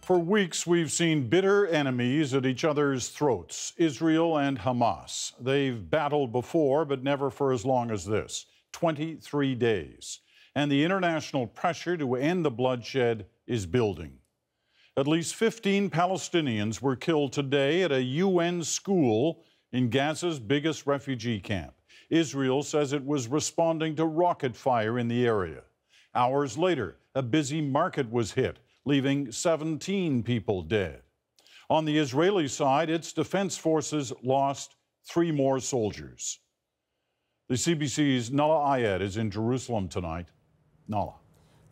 For weeks, we've seen bitter enemies at each other's throats, Israel and Hamas. They've battled before, but never for as long as this, 23 days. And the international pressure to end the bloodshed is building. At least 15 Palestinians were killed today at a UN school in Gaza's biggest refugee camp. Israel says it was responding to rocket fire in the area. Hours later, a busy market was hit, leaving 17 people dead. On the Israeli side, its defense forces lost 3 more soldiers. The CBC's Nala Ayed is in Jerusalem tonight. Nala.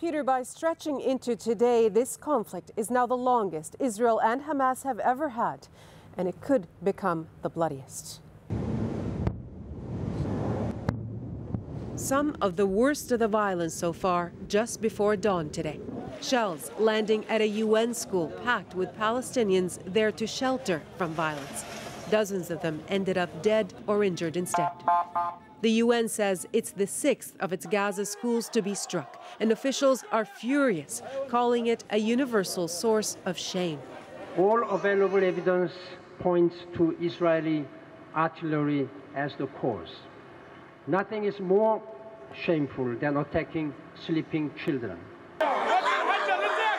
Peter, by stretching into today, this conflict is now the longest Israel and Hamas have ever had, and it could become the bloodiest. Some of the worst of the violence so far just before dawn today. Shells landing at a UN school packed with Palestinians there to shelter from violence. Dozens of them ended up dead or injured instead. The UN says it's the 6th of its Gaza schools to be struck, and officials are furious, calling it a universal source of shame. All available evidence points to Israeli artillery as the cause. Nothing is more shameful than attacking sleeping children.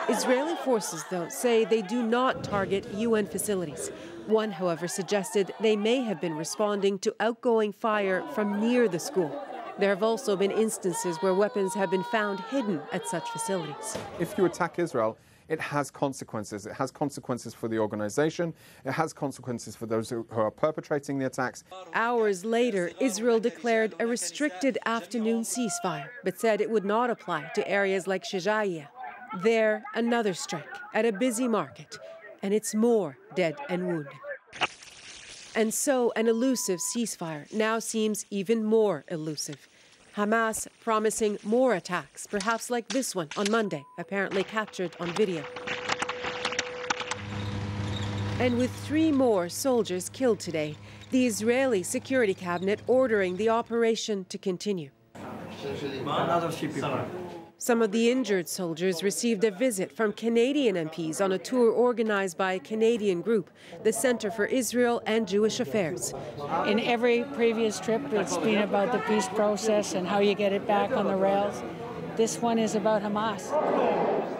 Israeli forces, though, say they do not target UN facilities. One, however, suggested they may have been responding to outgoing fire from near the school. There have also been instances where weapons have been found hidden at such facilities. If you attack Israel, it has consequences. It has consequences for the organization. It has consequences for those who are perpetrating the attacks. Hours later, Israel declared a restricted afternoon ceasefire, but said it would not apply to areas like Shijaiya. There, another strike at a busy market, and it's more dead and wounded. And so an elusive ceasefire now seems even more elusive. Hamas promising more attacks, perhaps like this one on Monday, apparently captured on video. And with 3 more soldiers killed today, the Israeli Security Cabinet ordering the operation to continue. Another 3 people. Some of the injured soldiers received a visit from Canadian MPs on a tour organized by a Canadian group, the Centre for Israel and Jewish Affairs. In every previous trip, it's been about the peace process and how you get it back on the rails. This one is about Hamas.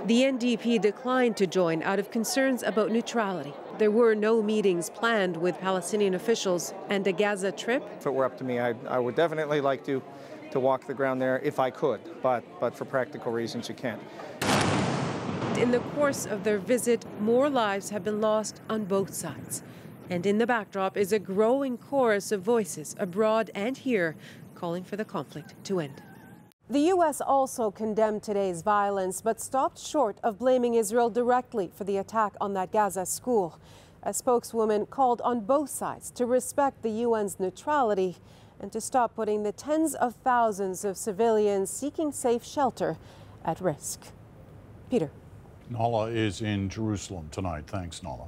The NDP declined to join out of concerns about neutrality. There were no meetings planned with Palestinian officials, and a Gaza trip. If it were up to me, I would definitely like to walk the ground there if I could, but for practical reasons you can't. In the course of their visit, more lives have been lost on both sides. And in the backdrop is a growing chorus of voices abroad and here calling for the conflict to end. The U.S. also condemned today's violence, but stopped short of blaming Israel directly for the attack on that Gaza school. A spokeswoman called on both sides to respect the UN's neutrality and to stop putting the tens of thousands of civilians seeking safe shelter at risk. Peter. Nala is in Jerusalem tonight. Thanks, Nala.